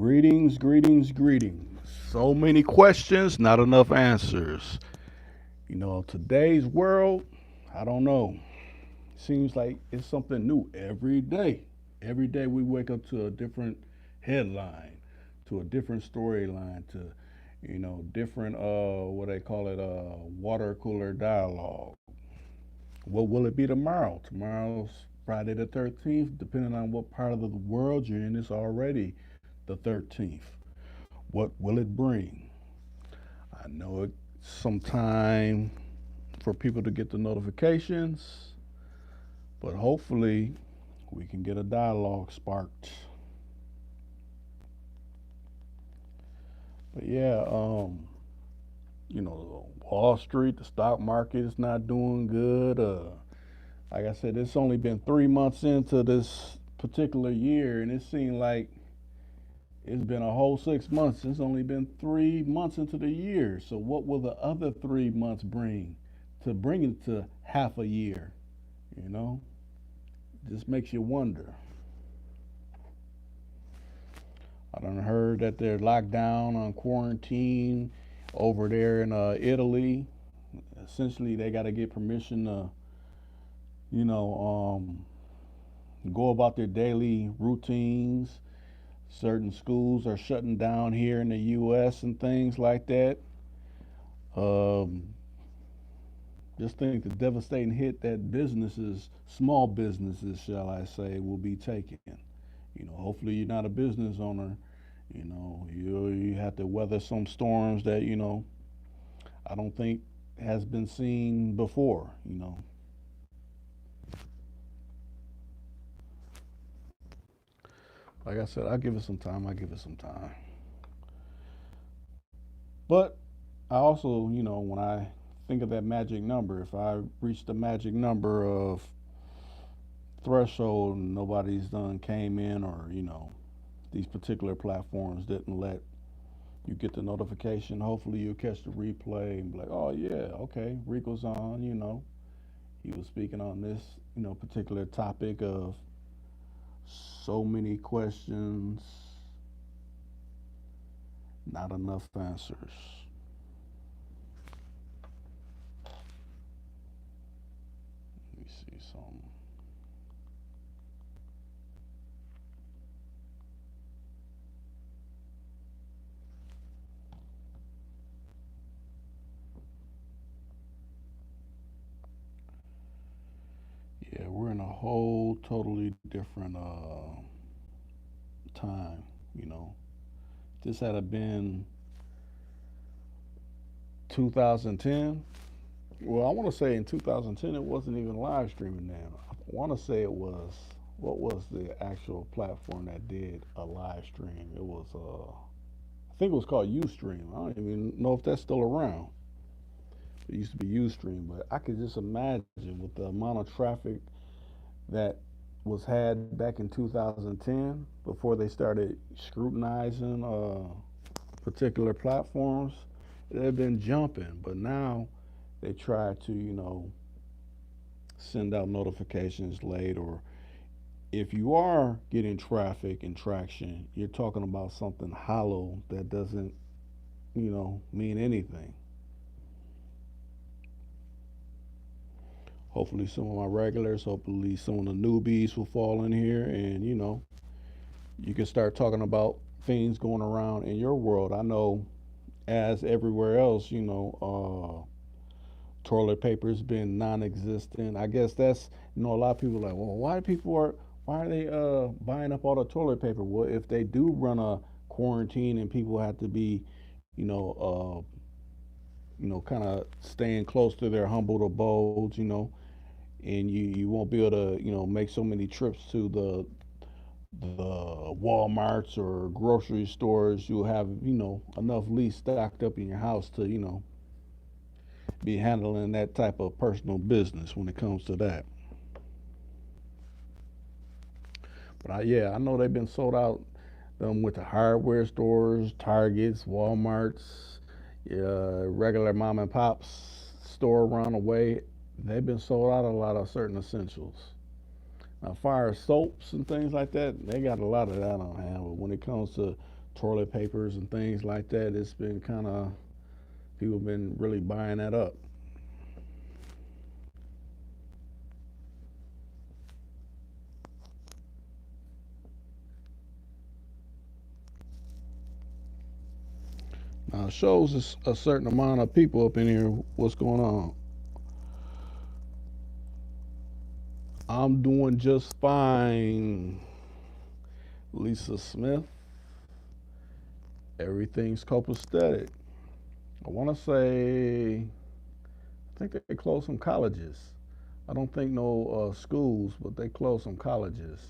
Greetings, greetings, greetings. So many questions, not enough answers. Today's world, I don't know. Seems like it's something new every day. Every day we wake up to a different headline, to a different storyline, to different what they call it, water cooler dialogue. What will it be tomorrow? Tomorrow's Friday the 13th. Depending on what part of the world you're in, it's already the 13th. What will it bring? I know it's some time for people to get the notifications, but hopefully we can get a dialogue sparked. But yeah, Wall Street, the stock market is not doing good. Like I said, it's only been 3 months into this particular year, and it seemed like it's been a whole 6 months. It's only been 3 months into the year. So what will the other 3 months bring to bring it to half a year? You know, just makes you wonder. I done heard that they're locked down on quarantine over there in Italy. Essentially, they got to get permission to, you know, go about their daily routines. Certain schools are shutting down here in the U.S. and things like that. Um, just think the devastating hit that businesses, small businesses, shall I say, will be taking. Hopefully you're not a business owner. You have to weather some storms that I don't think has been seen before. Like I said, I'll give it some time. I'll give it some time. But I also, when I think of that magic number, if I reach the magic number of threshold and nobody's done came in, or these particular platforms didn't let you get the notification, hopefully you'll catch the replay and be like, oh yeah, okay, Rico's on. He was speaking on this particular topic of so many questions, not enough answers. Let me see some. Yeah, we're in a whole totally different time. You know, this had a been 2010. Well, I want to say in 2010 it wasn't even live streaming then. I want to say it was, what was the actual platform that did a live stream? It was I think it was called Ustream. I don't even know if that's still around. It used to be Ustream, but I could just imagine with the amount of traffic that was had back in 2010 before they started scrutinizing particular platforms. They've been jumping, but now they try to, send out notifications late, or if you are getting traffic and traction, you're talking about something hollow that doesn't, mean anything. Hopefully, some of my regulars, hopefully, some of the newbies will fall in here and, you can start talking about things going around in your world. I know, as everywhere else, toilet paper's been non-existent. I guess that's a lot of people are like, well, why are they buying up all the toilet paper? Well, if they do run a quarantine and people have to be, you know, kind of staying close to their humble abodes, and you won't be able to, make so many trips to the Walmarts or grocery stores. You'll have, enough leaves stocked up in your house to, be handling that type of personal business when it comes to that. But yeah, I know they've been sold out with the hardware stores, Targets, Walmarts, regular mom and pops store around the way. They've been sold out a lot of certain essentials. Now, fire soaps and things like that, they got a lot of that on hand. But when it comes to toilet papers and things like that. It's been kind of people been really buying that up. Now it shows us a certain amount of people up in here. What's going on? I'm doing just fine. Lisa Smith, everything's copacetic. I want to say, I think they closed some colleges. I don't think no schools, but they closed some colleges.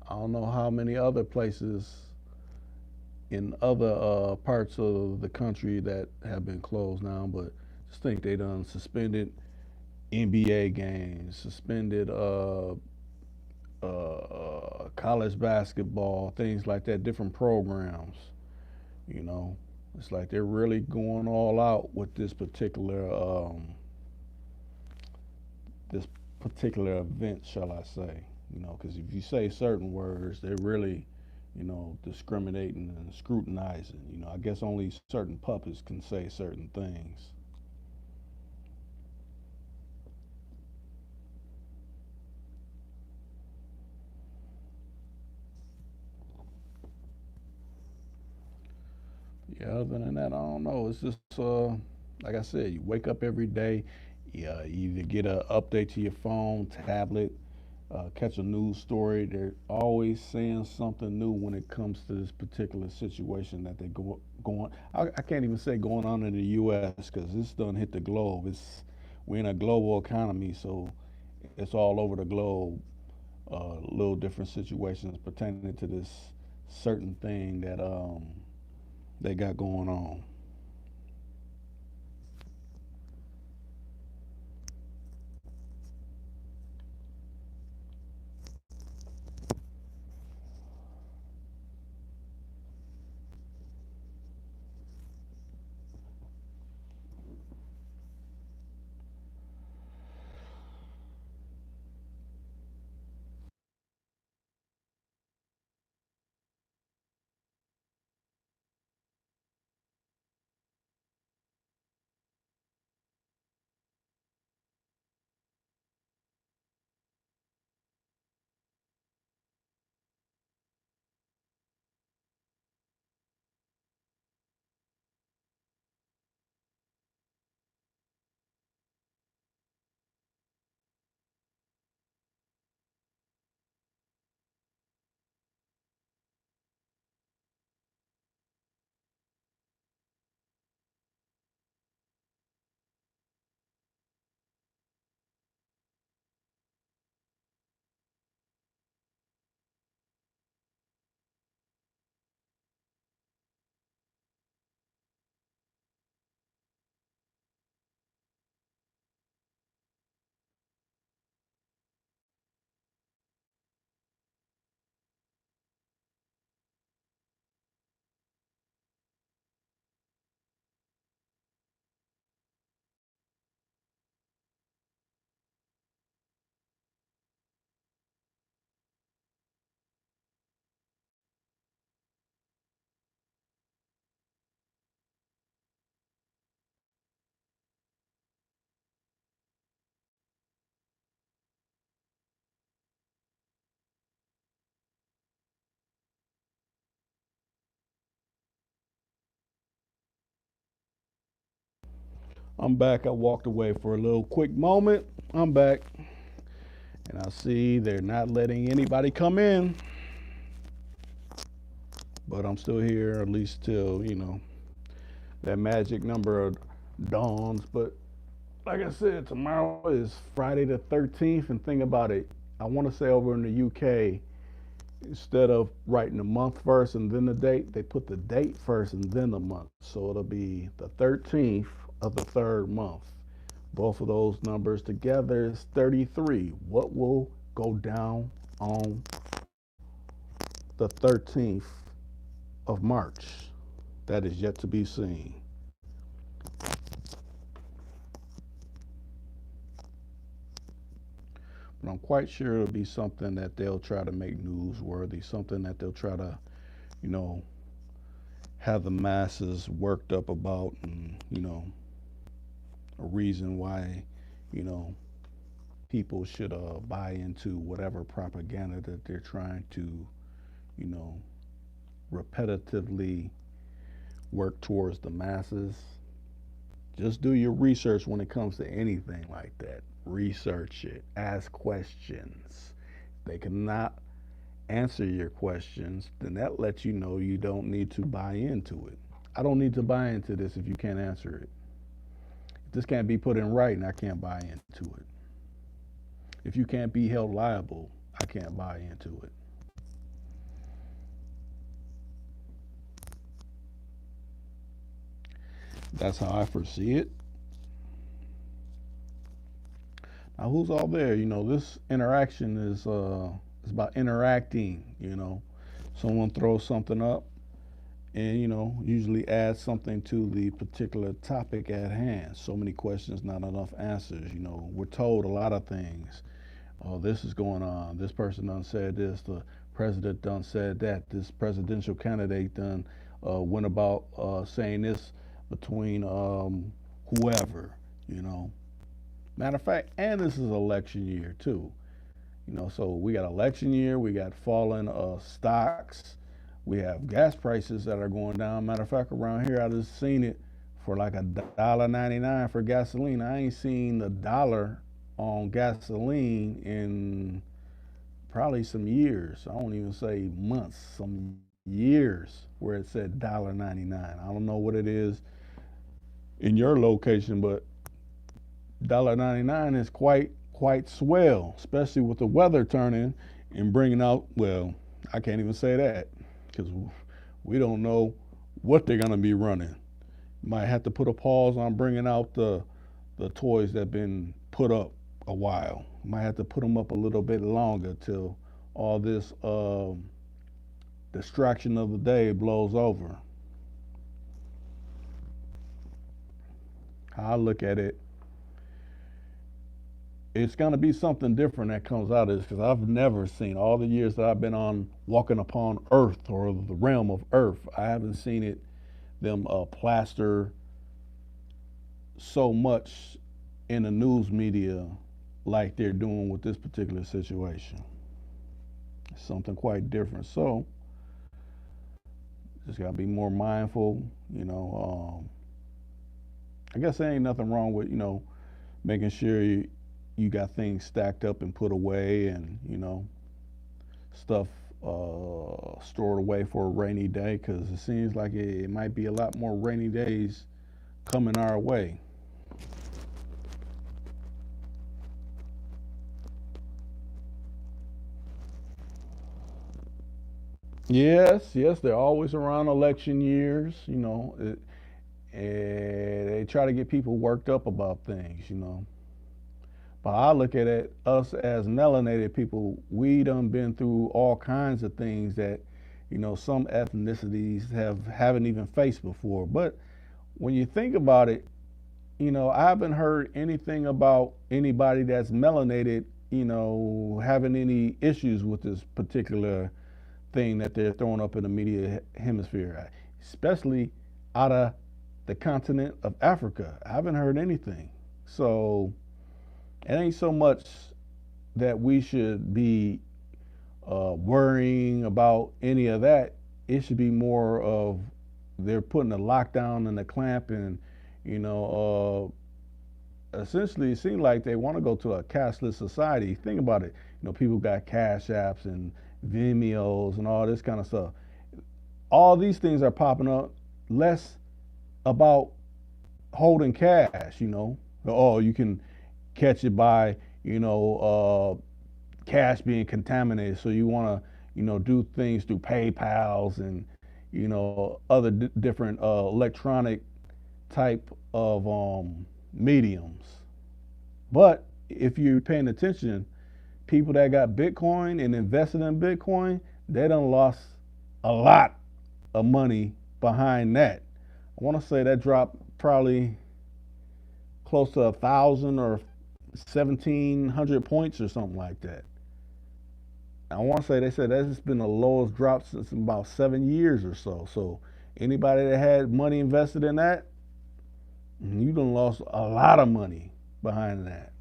I don't know how many other places in other parts of the country that have been closed now, but just think they done suspended NBA games, suspended college basketball, things like that, different programs. You know, it's like they're really going all out with this particular event, shall I say? You know, because if you say certain words, they're really, discriminating and scrutinizing. You know, I guess only certain puppets can say certain things. Yeah, other than that, I don't know. It's just like I said, you wake up every day, you either get an update to your phone, tablet, catch a news story. They're always saying something new when it comes to this particular situation that they go going. I can't even say going on in the U.S. because this done hit the globe. We're in a global economy, so it's all over the globe. Little different situations pertaining to this certain thing that they got going on. I'm back. I walked away for a little quick moment. I'm back, and I see they're not letting anybody come in, but I'm still here at least till that magic number of dawns. But like I said, tomorrow is Friday the 13th, and think about it. I want to say over in the UK, instead of writing the month first and then the date, they put the date first and then the month. So it'll be the 13th of the third month. Both of those numbers together is 33. What will go down on the 13th of March? That is yet to be seen. But I'm quite sure it'll be something that they'll try to make newsworthy, something that they'll try to, you know, have the masses worked up about, and a reason why you know people should buy into whatever propaganda that they're trying to you know repetitively work towards the masses. Just do your research when it comes to anything like that. Research it, ask questions. They cannot answer your questions, then that lets you know you don't need to buy into it. I don't need to buy into this if you can't answer it. If this can't be put in writing, I can't buy into it. If you can't be held liable, I can't buy into it. That's how I foresee it. Now, who's all there? This interaction is about interacting. Someone throws something up, and usually add something to the particular topic at hand. So many questions, not enough answers. We're told a lot of things. Oh, this is going on. This person done said this. The president done said that. This presidential candidate done went about saying this between whoever. You know. Matter of fact, and this is election year too. So we got election year. We got falling stocks. We have gas prices that are going down. Matter of fact, around here, I just seen it for like $1.99 for gasoline. I ain't seen the dollar on gasoline in probably some years. I won't even say months, some years where it said $1.99. I don't know what it is in your location, but $1.99 is quite swell, especially with the weather turning and bringing out. Well, I can't even say that because we don't know what they're gonna be running. Might have to put a pause on bringing out the toys that been put up a while. Might have to put them up a little bit longer till all this distraction of the day blows over. How I look at it, it's going to be something different that comes out of this because I've never seen all the years that I've been on walking upon Earth or the realm of Earth. I haven't seen it them plaster so much in the news media like they're doing with this particular situation. It's something quite different. So just got to be more mindful. I guess there ain't nothing wrong with making sure you got things stacked up and put away, and stuff stored away for a rainy day, because it seems like it might be a lot more rainy days coming our way. Yes, they're always around election years. And they try to get people worked up about things. But I look at it, us as melanated people, we done been through all kinds of things that, some ethnicities haven't even faced before. But when you think about it, I haven't heard anything about anybody that's melanated, having any issues with this particular thing that they're throwing up in the media hemisphere, especially out of the continent of Africa. I haven't heard anything. So it ain't so much that we should be worrying about any of that. It should be more of they're putting a lockdown and a clamp, and essentially it seems like they want to go to a cashless society. Think about it. People got cash apps and Vimeos and all this kind of stuff. All these things are popping up. Less about holding cash. Oh, you can catch it by cash being contaminated. So you want to do things through PayPal's and other different electronic type of mediums. But if you're paying attention, people that got Bitcoin and invested in Bitcoin, they done lost a lot of money behind that. I want to say that dropped probably close to 1,000 or 1,700 points or something like that. I want to say they said that's been the lowest drop since about 7 years or so. So Anybody that had money invested in that, you done lost a lot of money behind that.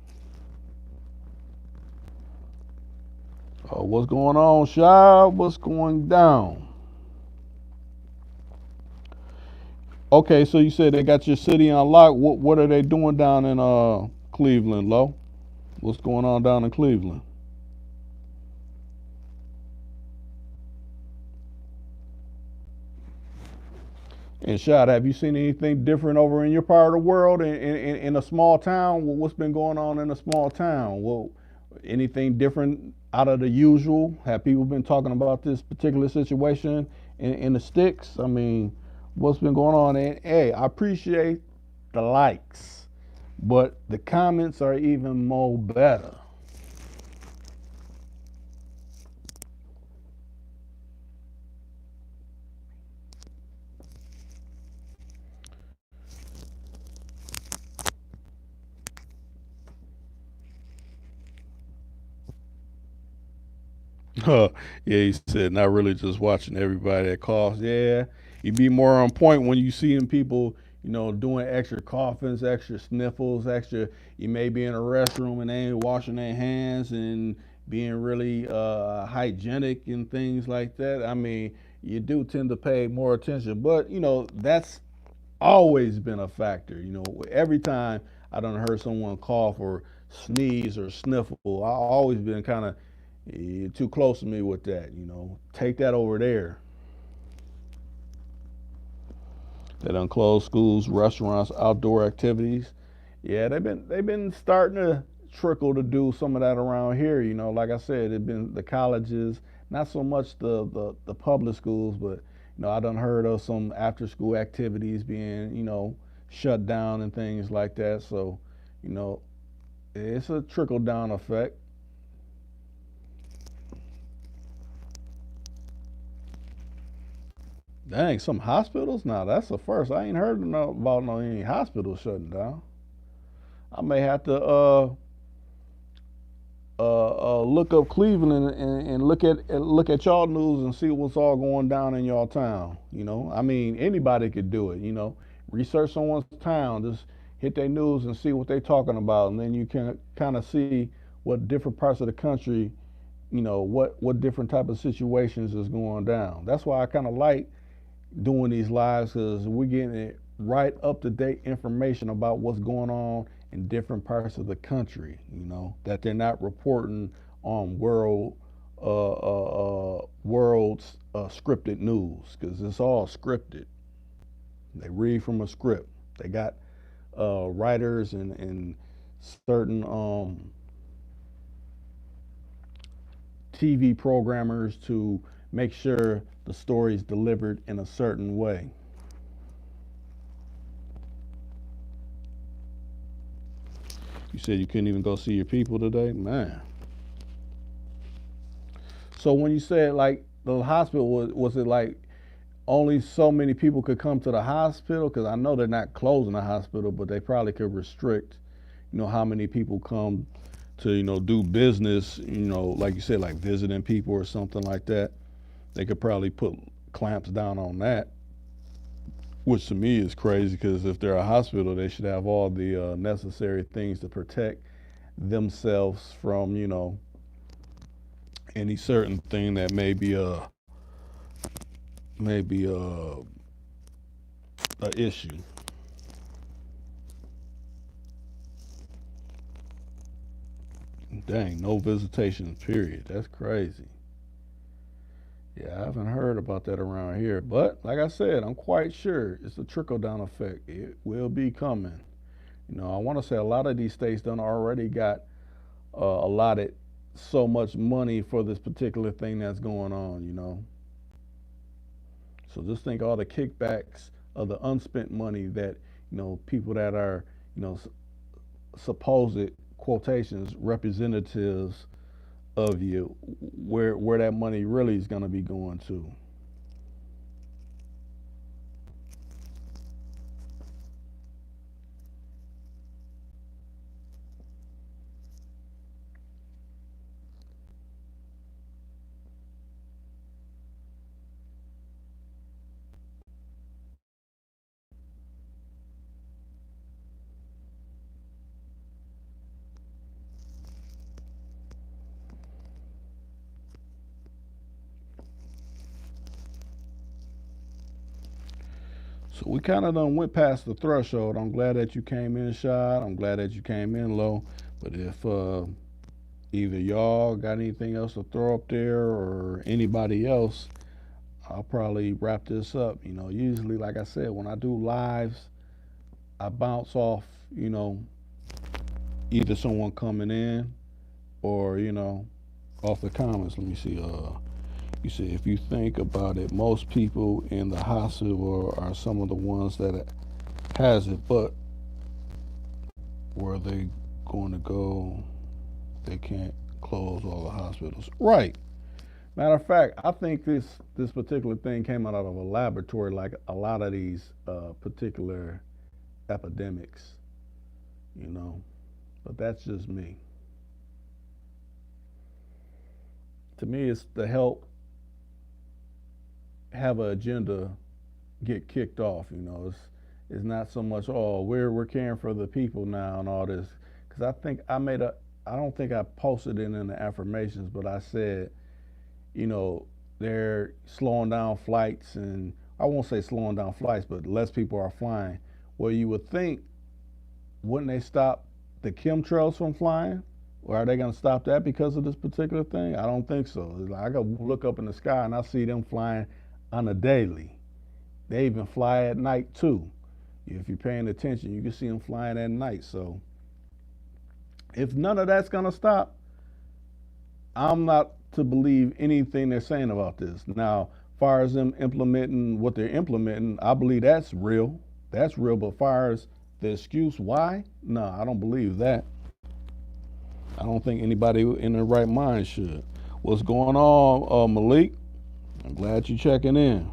What's going on, Shab? What's going down? Okay, so you said they got your city on lock. What are they doing down in Cleveland, Lo? What's going on down in Cleveland? And Shad, have you seen anything different over in your part of the world in a small town? What's been going on in a small town? Well, anything different out of the usual? Have people been talking about this particular situation in the sticks? I mean, what's been going on? And hey, I appreciate the likes, but the comments are even more better. Yeah, he said not really just watching everybody that coughs. Yeah, you be more on point when you seeing people, doing extra coughings, extra sniffles, extra. You may be in a restroom and they ain't washing their hands and being really hygienic and things like that. I mean, you do tend to pay more attention, but that's always been a factor. Every time I done heard someone cough or sneeze or sniffle, I always been kind of too close to me with that. Take that over there. They done closed schools, restaurants, outdoor activities. Yeah, they've been starting to trickle to do some of that around here. Like I said, it been the colleges, not so much the public schools, but I done heard of some after school activities being shut down and things like that. So you know it's a trickle down effect. Dang, some hospitals? Now that's the first. I ain't heard about no any hospitals shutting down. I may have to look up Cleveland and look at y'all news and see what's all going down in y'all town. I mean, anybody could do it. Research someone's town, just hit their news and see what they're talking about, and then you can kind of see what different parts of the country, what different type of situations is going down. That's why I kind of like doing these lives because we're getting it right up to date information about what's going on in different parts of the country. That they're not reporting on world's scripted news because it's all scripted. They read from a script. They got writers and certain TV programmers to make sure the story is delivered in a certain way. You said you couldn't even go see your people today, man. So when you said like the hospital was it like only so many people could come to the hospital? Because I know they're not closing the hospital, but they probably could restrict, how many people come to do business. Like you said, like visiting people or something like that. They could probably put clamps down on that. Which to me is crazy because if they're a hospital, they should have all the necessary things to protect themselves from, any certain thing that may be a issue. Dang, no visitations. Period. That's crazy. Yeah, I haven't heard about that around here, but like I said, I'm quite sure it's a trickle down effect. It will be coming. I want to say a lot of these states done already got allotted so much money for this particular thing that's going on. So just think all the kickbacks of the unspent money that people that are supposed quotations representatives of you, where that money really is going to be going to. So we kind of done went past the threshold. I'm glad that you came in shot. I'm glad that you came in low. But if either y'all got anything else to throw up there or anybody else, I'll probably wrap this up. Usually, like I said, when I do lives, I bounce off, either someone coming in or, off the comments. Let me see. You see, if you think about it, most people in the hospital are some of the ones that has it, but where they going to go, they can't close all the hospitals. Right. Matter of fact, I think this particular thing came out of a laboratory, like a lot of these particular epidemics, you know. But that's just me. To me, it's to help have an agenda get kicked off. It's not so much we're caring for the people now and all this, because I don't think I posted it in the affirmations, but I said, you know they're slowing down flights, and I won't say slowing down flights, but less people are flying. Well, you would think, wouldn't they stop the chemtrails from flying? Or are they going to stop that because of this particular thing? I don't think so. Like, I got to look up in the sky and I see them flying on a daily. They even fly at night too. If you're paying attention, you can see them flying at night. So if none of that's going to stop, I'm not to believe anything they're saying about this. Now, as far as them implementing what they're implementing, I believe that's real. That's real. But as far as the excuse why, no, I don't believe that. I don't think anybody in their right mind should. What's going on, Malik? I'm glad you're checking in. You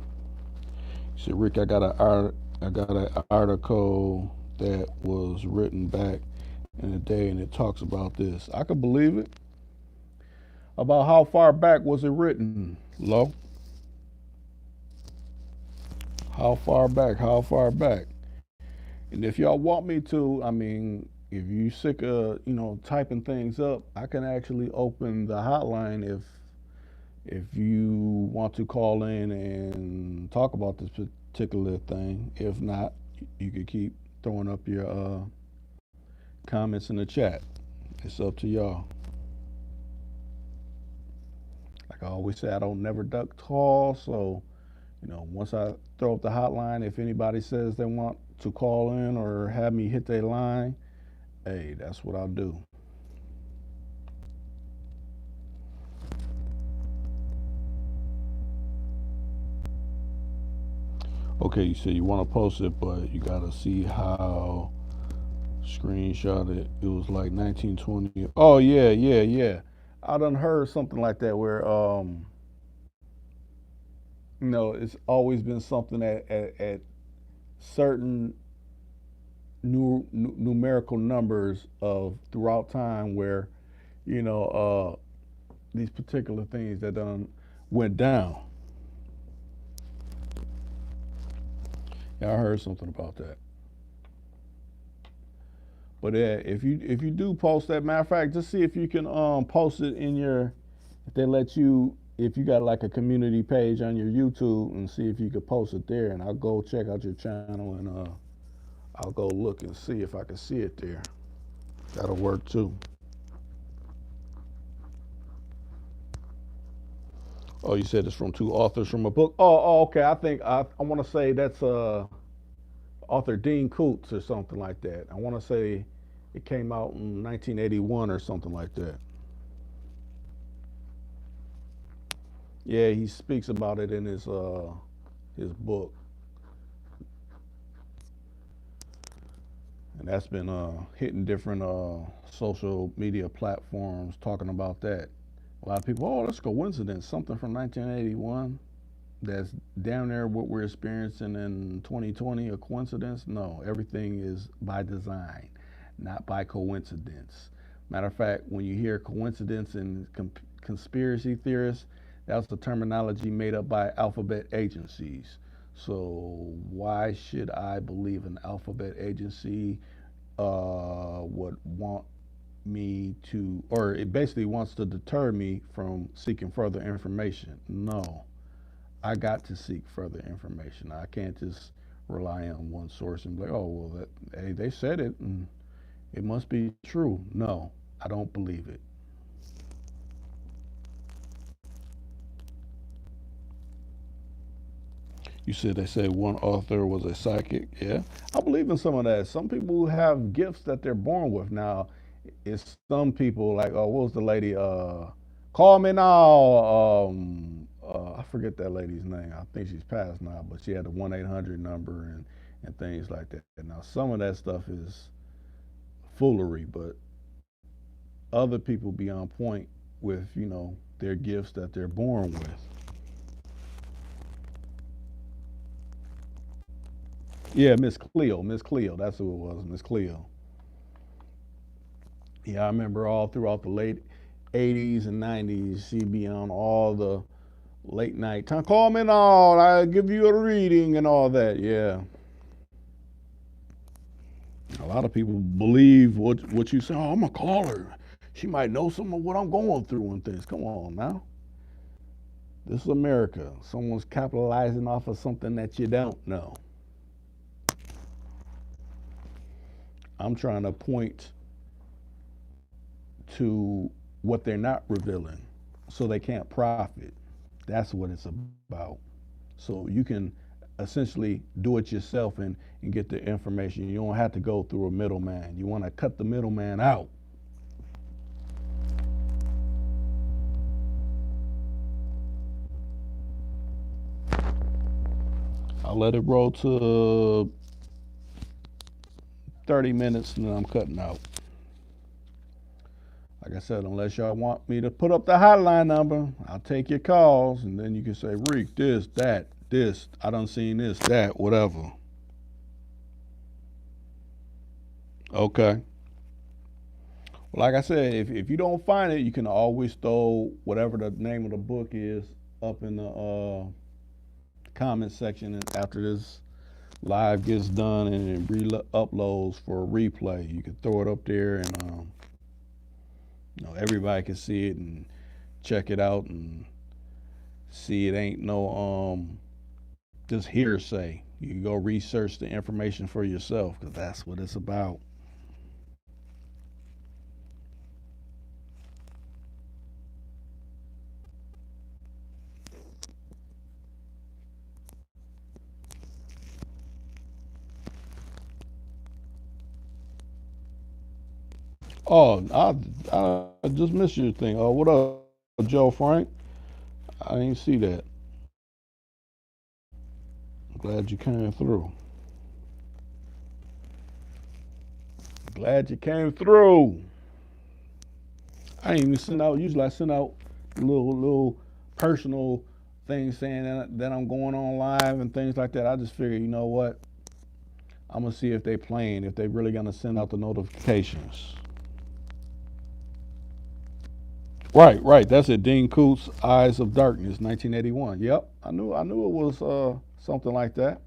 said, Rick, I got an article that was written back in the day, and it talks about this. I could believe it. About how far back was it written, Lo? How far back? How far back? And if y'all want me to, I mean, if you sick of typing things up, I can actually open the hotline if you want to call in and talk about this particular thing. If not, you could keep throwing up your comments in the chat. It's up to y'all. Like I always say, I don't never duck call. So, once I throw up the hotline, if anybody says they want to call in or have me hit their line, hey, that's what I'll do. Okay, you said you want to post it, but you got to see how screenshot it. It was like 1920. Oh, yeah, yeah, yeah. I done heard something like that where, it's always been something at certain numerical numbers of throughout time where, you know, these particular things that done went down. Yeah, I heard something about that. But yeah, if you do post that, matter of fact, just see if you can post it in your, if they let you, if you got like a community page on your YouTube, and see if you could post it there, and I'll go check out your channel, and I'll go look and see if I can see it there. That'll work too. Oh, you said it's from two authors from a book. Oh, okay. I think I want to say that's author Dean Koontz or something like that. I want to say it came out in 1981 or something like that. Yeah, he speaks about it in his book, and that's been hitting different social media platforms talking about that. A lot of people, oh, that's a coincidence. Something from 1981 that's down there what we're experiencing in 2020 a coincidence? No, everything is by design, not by coincidence. Matter of fact, when you hear coincidence and conspiracy theorists, that's the terminology made up by alphabet agencies. So why should I believe an alphabet agency would want me to, or it basically wants to deter me from seeking further information? No, I got to seek further information. I can't just rely on one source and be like, oh, well, hey, they said it and it must be true. No, I don't believe it. You said they said one author was a psychic. Yeah, I believe in some of that. Some people have gifts that they're born with. Now, it's some people like, oh, what was the lady? Call me now. I forget that lady's name. I think she's passed now, but she had the 1-800 number and things like that. Now, some of that stuff is foolery, but other people be on point with their gifts that they're born with. Yeah, Miss Cleo, that's who it was, Miss Cleo. Yeah, I remember all throughout the late '80s and '90s, she'd be on all the late night time. Call me now, I give you a reading and all that. Yeah, a lot of people believe what you say. Oh, I'm gonna call her. She might know some of what I'm going through and things. Come on now, this is America. Someone's capitalizing off of something that you don't know. I'm trying to point to what they're not revealing so they can't profit. That's what it's about. So you can essentially do it yourself and get the information. You don't have to go through a middleman. You want to cut the middleman out. I'll let it roll to 30 minutes and then I'm cutting out. Like I said, unless y'all want me to put up the hotline number, I'll take your calls and then you can say, Reek, this, that, this, I done seen this, that, whatever. Okay. Well, like I said, if you don't find it, you can always throw whatever the name of the book is up in the comment section and after this live gets done and it uploads for a replay. You can throw it up there and everybody can see it and check it out and see it ain't no just hearsay. You can go research the information for yourself because that's what it's about. Oh, I just missed your thing. Oh, what up, Joe Frank? I didn't see that. Glad you came through. Glad you came through. I didn't even send out. Usually, I send out little personal things saying that I'm going on live and things like that. I just figured, you know what? I'm gonna see if they playing, if they really gonna send out the notifications. Right, right. That's it. Dean Koontz, Eyes of Darkness, 1981. Yep, I knew it was something like that.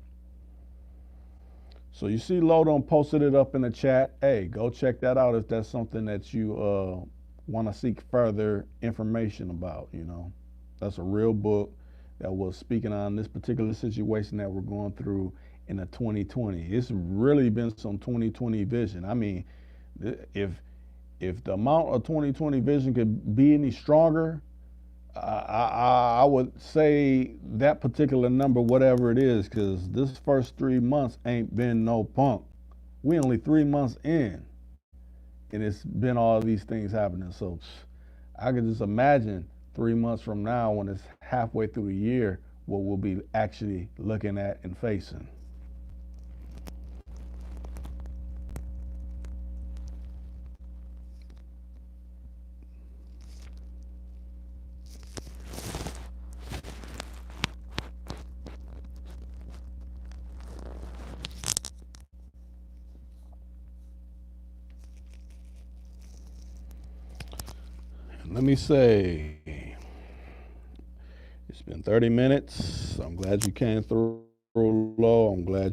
So you see, Lodon posted it up in the chat. Hey, go check that out if that's something that you want to seek further information about. That's a real book that was speaking on this particular situation that we're going through in the 2020. It's really been some 2020 vision. I mean, if if the amount of 2020 vision could be any stronger, I would say that particular number, whatever it is, because this first 3 months ain't been no punk. We only 3 months in, and it's been all these things happening. So I can just imagine 3 months from now, when it's halfway through the year, what we'll be actually looking at and facing. Let me say, it's been 30 minutes. I'm glad you came through low. I'm glad